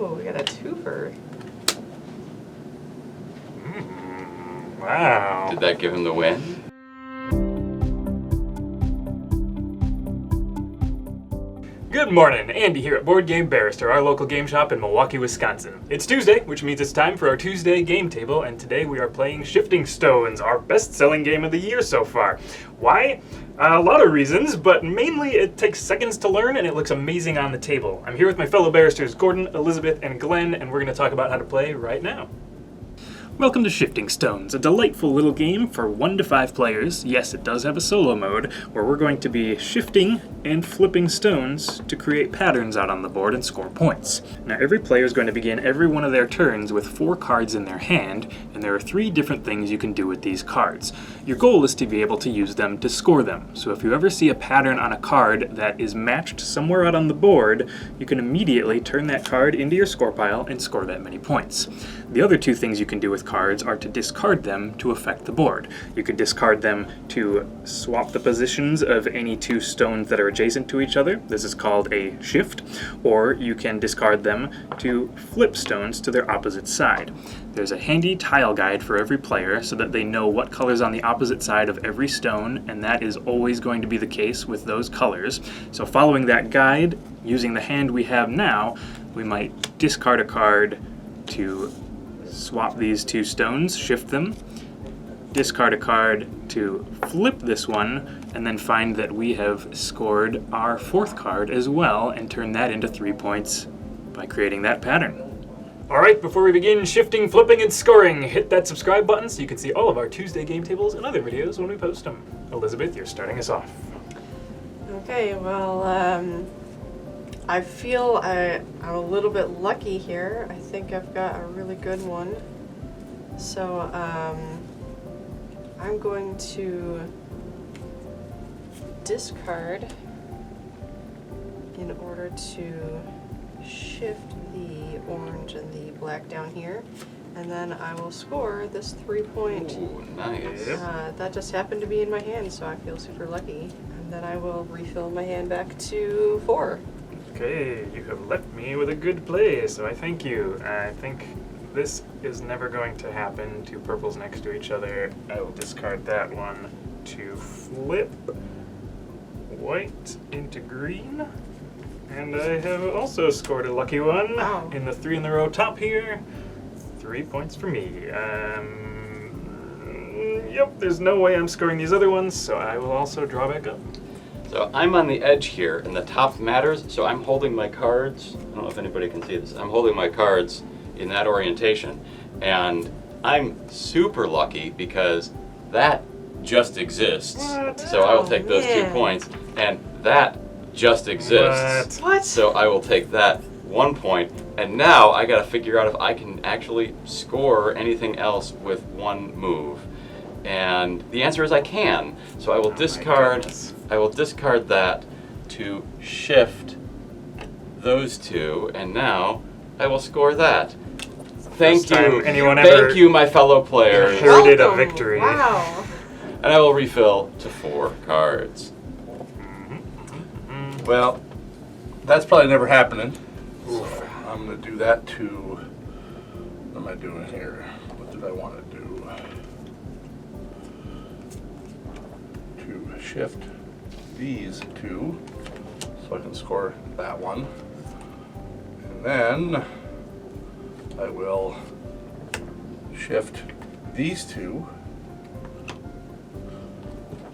Oh, we got a twofer. Wow. Did that give him the win? Good morning, Andy here at Board Game Barrister, our local game shop in Milwaukee, Wisconsin. It's Tuesday, which means it's time for our Tuesday game table, and today we are playing Shifting Stones, our best-selling game of the year so far. Why? A lot of reasons, but mainly it takes seconds to learn and it looks amazing on the table. I'm here with my fellow barristers Gordon, Elizabeth, and Glenn, and we're going to talk about how to play right now. Welcome to Shifting Stones, a delightful little game for 1 to 5 players. Yes, it does have a solo mode, where we're going to be shifting and flipping stones to create patterns out on the board and score points. Now, every player is going to begin every one of their turns with 4 cards in their hand, and there are 3 different things you can do with these cards. Your goal is to be able to use them to score them. So if you ever see a pattern on a card that is matched somewhere out on the board, you can immediately turn that card into your score pile and score that many points. The other 2 things you can do with cards are to discard them to affect the board. You can discard them to swap the positions of any 2 stones that are adjacent to each other. This is called a shift. Or you can discard them to flip stones to their opposite side. There's a handy tile guide for every player so that they know what color's on the opposite side of every stone, and that is always going to be the case with those colors. So following that guide, using the hand we have now, we might discard a card to swap these 2 stones, shift them, discard a card to flip this one, and then find that we have scored our 4th card as well and turn that into 3 points by creating that pattern. Alright, before we begin shifting, flipping, and scoring, hit that subscribe button so you can see all of our Tuesday game tables and other videos when we post them. Elizabeth, you're starting us off. Okay, well, I feel I'm a little bit lucky here. I think I've got a really good one. So, I'm going to discard in order to shift the orange and the black down here, and then I will score this 3-point. Ooh, nice. That just happened to be in my hand, so I feel super lucky. And then I will refill my hand back to 4. Okay, you have left me with a good play, so I thank you. I think this is never going to happen. 2 purples next to each other. I will discard that one to flip white into green. And I have also scored a lucky one. Wow. In the 3 in the row top here. 3 points for me. Yep, there's no way I'm scoring these other ones, so I will also draw back up. So I'm on the edge here, and the top matters, so I'm holding my cards. I don't know if anybody can see this. I'm holding my cards in that orientation, and I'm super lucky because that just exists. What? So I will take those 2 points, and that just exists. What? So I will take that 1 point, and now I gotta figure out if I can actually score anything else with 1 move. And the answer is I can. So I will discard that to shift those 2, and now I will score that. Thank you, my fellow players. Inherited a victory. Wow. And I will refill to 4 cards. Well, that's probably never happening. So I'm going to do that to... What am I doing here? What did I want to do? To shift these 2 so I can score that one. And then I will shift these 2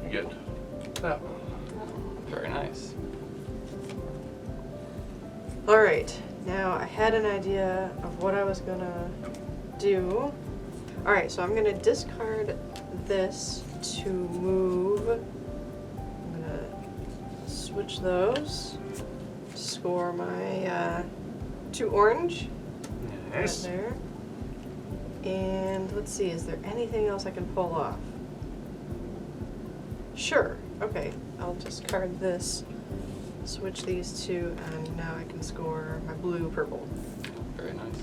to get that one. Very nice. Alright, now I had an idea of what I was gonna do. Alright, so I'm gonna discard this to move. I'm gonna switch those. Score my 2 orange. Nice. Right there. And let's see, is there anything else I can pull off? Sure. Okay, I'll discard this. Switch these 2, and now I can score my blue purple. Very nice.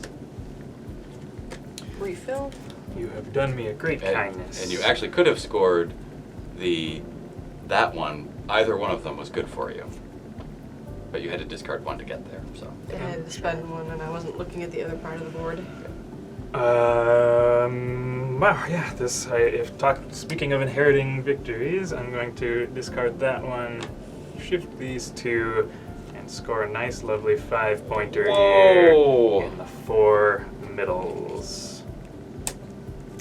Refill. You have done me a great kindness. And you actually could have scored that one. Either one of them was good for you. But you had to discard one to get there, so. I had to spend one, and I wasn't looking at the other part of the board. Wow, yeah, speaking of inheriting victories, I'm going to discard that one, shift these two, and score a nice, lovely 5-pointer here in the 4 middles.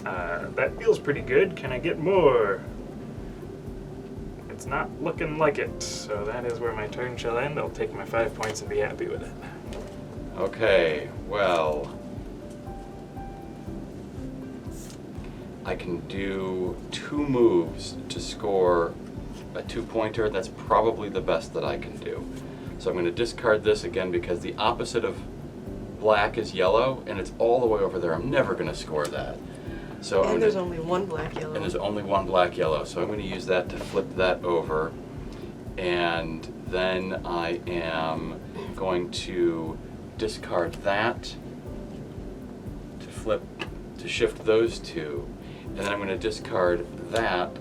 That feels pretty good. Can I get more? It's not looking like it, so that is where my turn shall end. I'll take my 5 points and be happy with it. Okay, well, I can do 2 moves to score a 2-pointer. That's probably the best that I can do. So I'm going to discard this again because the opposite of black is yellow, and it's all the way over there. I'm never going to score that. So And there's only one black yellow. And there's only one black yellow, so I'm going to use that to flip that over. And then I am going to discard that to shift those two. And then I'm going to discard that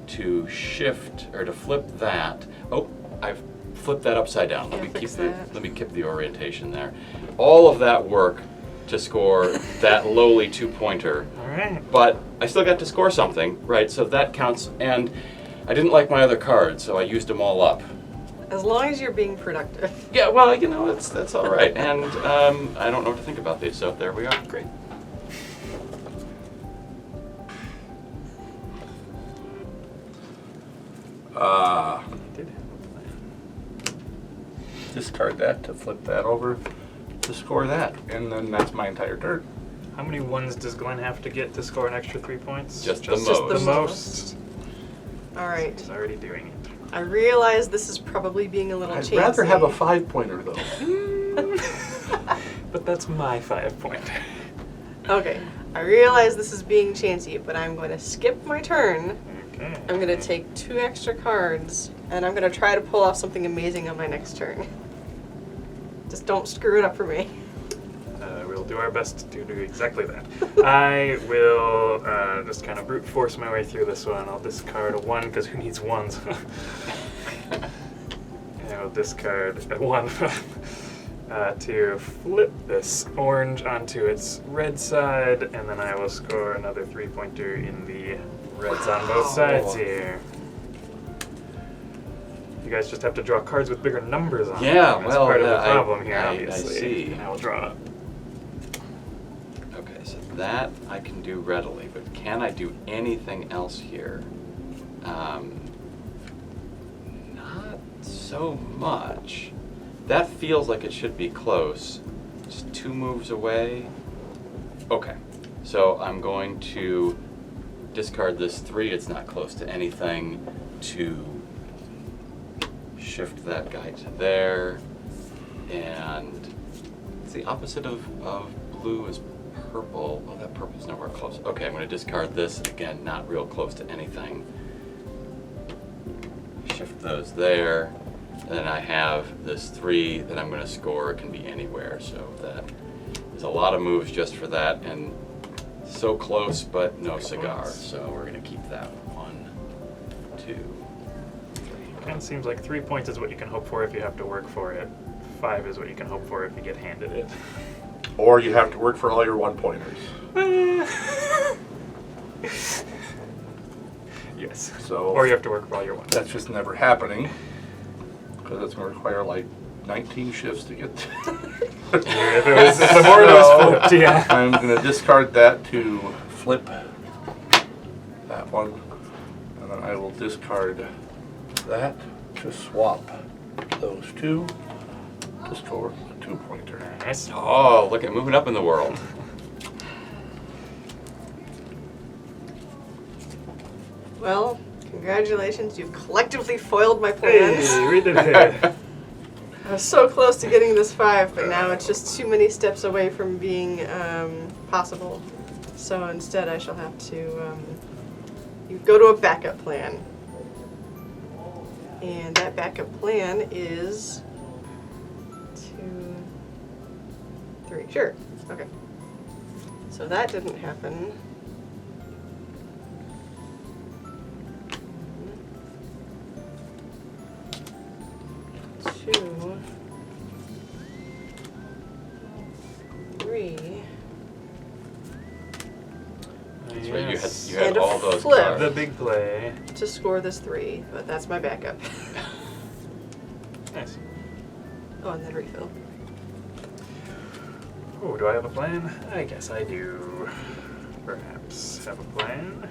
to flip that. Oh, I've flipped that upside down. Let me keep the orientation there. All of that work to score that lowly 2-pointer. All right. But I still got to score something, right? So that counts. And I didn't like my other cards, so I used them all up. As long as you're being productive. Yeah, well, that's all right. And I don't know what to think about these, so there we are. Great. Discard that to flip that over to score that, and then that's my entire turn. How many ones does Glenn have to get to score an extra 3 points? Just the the most. most. All right. He's already doing it. I realize this is probably being a little I'd chancy. rather have a 5-pointer though. But that's my 5-pointer. Okay. I realize this is being chancy, but I'm going to skip my turn. Okay. I'm going to take 2 extra cards, and I'm going to try to pull off something amazing on my next turn. Just don't screw it up for me. We'll do our best to do exactly that. I will just kind of brute force my way through this one. I'll discard a 1, because who needs 1s? And I'll discard a 1 to flip this orange onto its red side, and then I will score another 3-pointer in the reds on both sides here. You guys just have to draw cards with bigger numbers on them. Yeah, That's part of the I problem here, obviously. I see. And I will draw. Okay, so that I can do readily, but can I do anything else here? Not so much. That feels like it should be close. Just 2 moves away. Okay, so I'm going to discard this 3. It's not close to anything. To shift that guy to there, and it's the opposite of blue is purple. Oh, that purple's nowhere close. Okay, I'm going to discard this. Again, not real close to anything. Shift those there. And then I have this 3 that I'm going to score. It can be anywhere, so that is a lot of moves just for that, and so close, but no cigar. So we're going to keep that 1, 2. Kind of seems like 3 points is what you can hope for if you have to work for it. 5 is what you can hope for if you get handed it. Or you have to work for all your 1-pointers. Yes. So Or you have to work for all your 1s. that's just never happening, because it's going to require like 19 shifts to get to. If the board was flipped, yeah. I'm going to discard that to flip that one, and then I will discard that to swap those 2 to score a 2-pointer. Nice. Oh, look at moving up in the world. Well, congratulations. You've collectively foiled my plans. Hey, we did it. I was so close to getting this 5, but now it's just too many steps away from being possible. So instead I shall have to you go to a backup plan. And that backup plan is 2, 3. Sure. Okay. So that didn't happen. 2. 3. That's right, Yes. you had And a all those flip. cards. The big play. To score this 3, but that's my backup. Nice. Oh, and then refill. Oh, do I have a plan? I guess I do. Perhaps have a plan.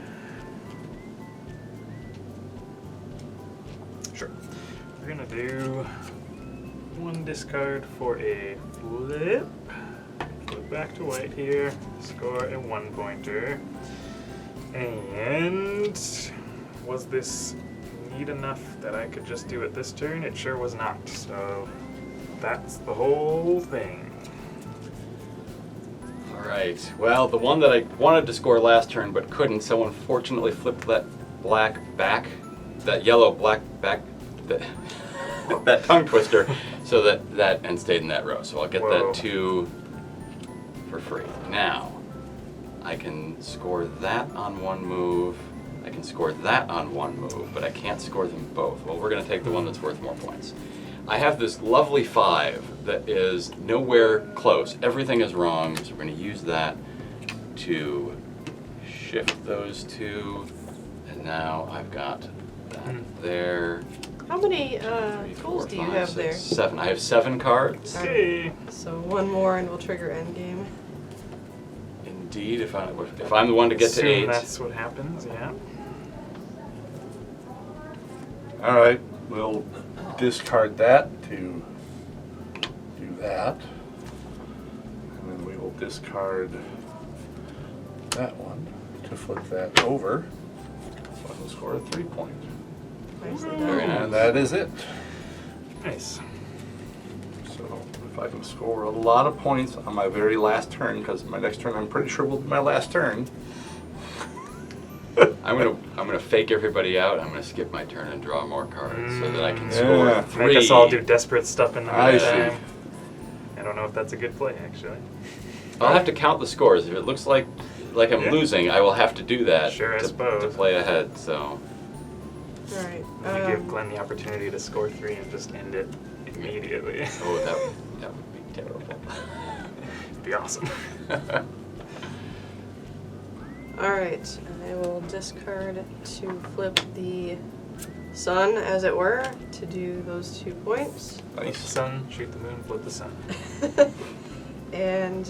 Sure. We're gonna do 1 discard for a flip. Flip back to white here. Score a 1-pointer. And was this neat enough that I could just do it this turn? It sure was not. So that's the whole thing. Alright, well, the one that I wanted to score last turn but couldn't, someone fortunately flipped that black back, that yellow black back, that tongue twister, so that and stayed in that row. So I'll get Whoa. that 2 for free. Now, I can score that on 1 move, I can score that on 1 move, but I can't score them both. Well, we're going to take the one that's worth more points. I have this lovely 5 that is nowhere close. Everything is wrong, so we're going to use that to shift those 2. And now I've got that there. How many 3, 4, tools do you 5, have 6, there? 7. I have 7 cards. Okay. So 1 more and we'll trigger endgame. Indeed, if I'm the one to get to Assume 8. that's what happens, yeah. All right, we'll discard that to do that. And then we will discard that one to flip that over. So I will score a 3-point. Nicely Very done. nice. And that is it. Nice. So if I can score a lot of points on my very last turn, because my next turn I'm pretty sure will be my last turn. I'm gonna fake everybody out. I'm gonna skip my turn and draw more cards so that I can Yeah. score Make 3. us all do desperate stuff in the I meantime. see. I don't know if that's a good play, actually. I'll have to count the scores. If it looks like I'm Yeah. losing, I will have to do that Sure, I to suppose. play ahead. So Alright. We give Glenn the opportunity to score 3 and just end it immediately. that would be terrible. It'd be awesome. Alright, I will discard to flip the sun, as it were, to do those 2 points. Flip the Nice. sun, shoot the moon, flip the sun. And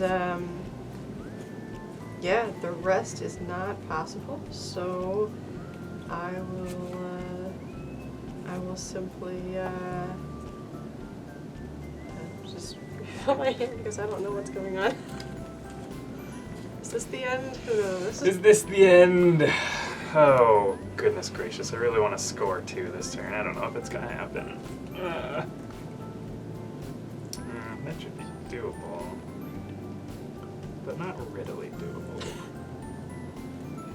yeah, the rest is not possible, so I will simply just refill my hand because I don't know what's going on. Is this the end? Who knows? Is this the end? Oh, goodness gracious. I really want to score 2 this turn. I don't know if it's going to happen. That should be doable. But not readily doable.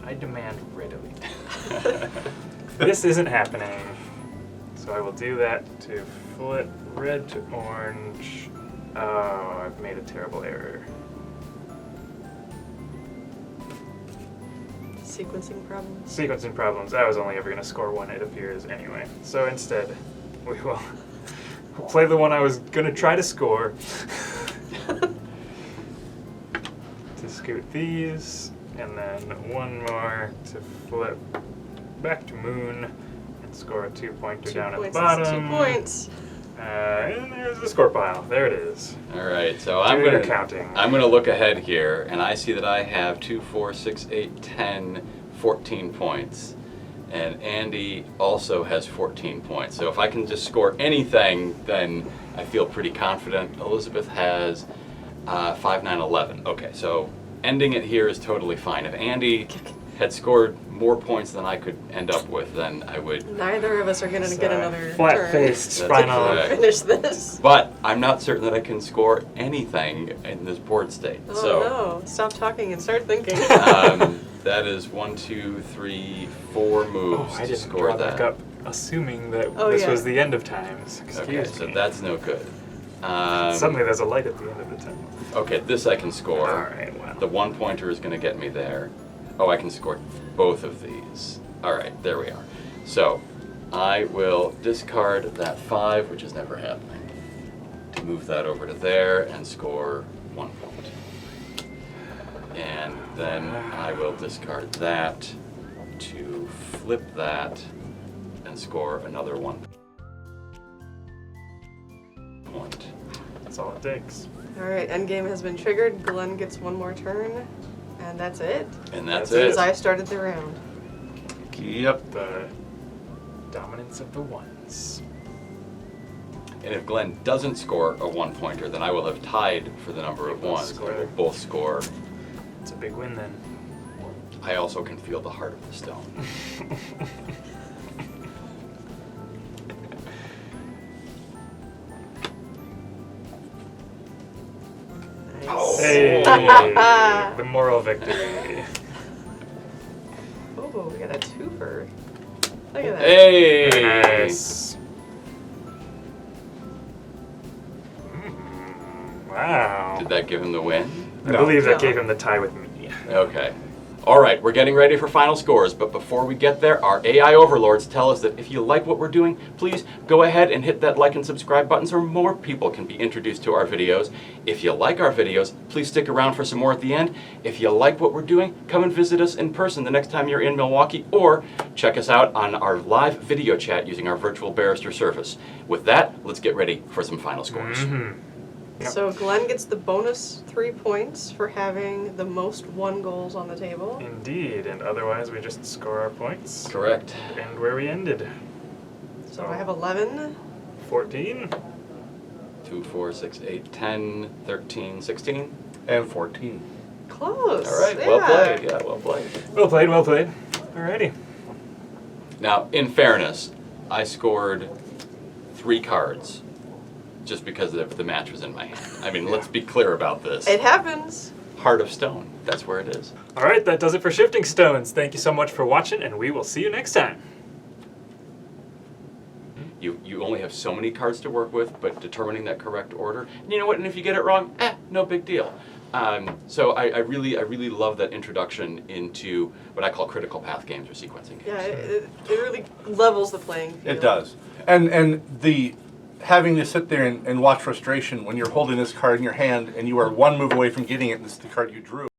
I demand readily. This isn't happening. So I will do that to flip red to orange. Oh, I've made a terrible error. Sequencing problems. Sequencing problems. I was only ever going to score 1, it appears, anyway. So instead, we will play the one I was going to try to score. To scoot these, and then 1 more to flip back to moon and score a 2-pointer 2 down at the points is bottom. 2 points. And there's the score pile. There it is. All right, so Do I'm your gonna counting. I'm gonna look ahead here, and I see that I have 2, 4, 6, 8, 10, 14 points, and Andy also has 14 points. So if I can just score anything, then I feel pretty confident. Elizabeth has 5, 9, 11. Okay, so ending it here is totally fine. If Andy had scored more points than I could end up with, then I would. Neither of us are going to get another flat-faced, That's spinal. correct. turn. Finish this. But I'm not certain that I can score anything in this board state. Oh So no! Stop talking and start thinking. that is 1, 2, 3, 4 moves Oh, I to didn't score draw that. back up, assuming that Oh, this yeah. was the end of times. Okay, Excuse so me. that's no good. Suddenly there's a light at the end of the tunnel. Okay, this I can score. Alright, well. The 1-pointer is going to get me there. Oh, I can score both of these. All right, there we are. So I will discard that 5, which is never happening, to move that over to there and score 1 point. And then I will discard that to flip that and score another 1 point. That's all it takes. All right, endgame has been triggered. Glenn gets one more turn, and that's it. And that's Since it. I started the round. Yep. The dominance of the ones. And if Glenn doesn't score a 1-pointer, then I will have tied for the number of Both ones. score. We'll both score. It's a big win then. I also can feel the heart of the stone. Nice. Hey, the moral victory. Oh, we got a twofer. Look at that. Hey! Nice. Wow. Did that give him the win? I No. believe that No. gave him the tie with me. Okay. All right, we're getting ready for final scores, but before we get there, our AI overlords tell us that if you like what we're doing, please go ahead and hit that like and subscribe button so more people can be introduced to our videos. If you like our videos, please stick around for some more at the end. If you like what we're doing, come and visit us in person the next time you're in Milwaukee, or check us out on our live video chat using our virtual barrister service. With that, let's get ready for some final scores. Mm-hmm. Yep. So Glenn gets the bonus 3 points for having the most 1 goals on the table. Indeed, and otherwise we just score our points. Correct. And where we ended. So I have 11. 14. 2, 4, 6, 8, 10, 13, 16. And 14. Close. All right, yeah. well played. Yeah, well played. Well played, well played. Alrighty. Now, in fairness, I scored 3 cards just because the match was in my hand. I mean, let's be clear about this. It happens. Heart of Stone, that's where it is. Alright, that does it for Shifting Stones. Thank you so much for watching, and we will see you next time. You only have so many cards to work with, but determining that correct order, and you know what, and if you get it wrong, no big deal. So I really love that introduction into what I call critical path games or sequencing games. Yeah, it really levels the playing field. It does. And the having to sit there and watch frustration when you're holding this card in your hand and you are 1 move away from getting it and it's the card you drew.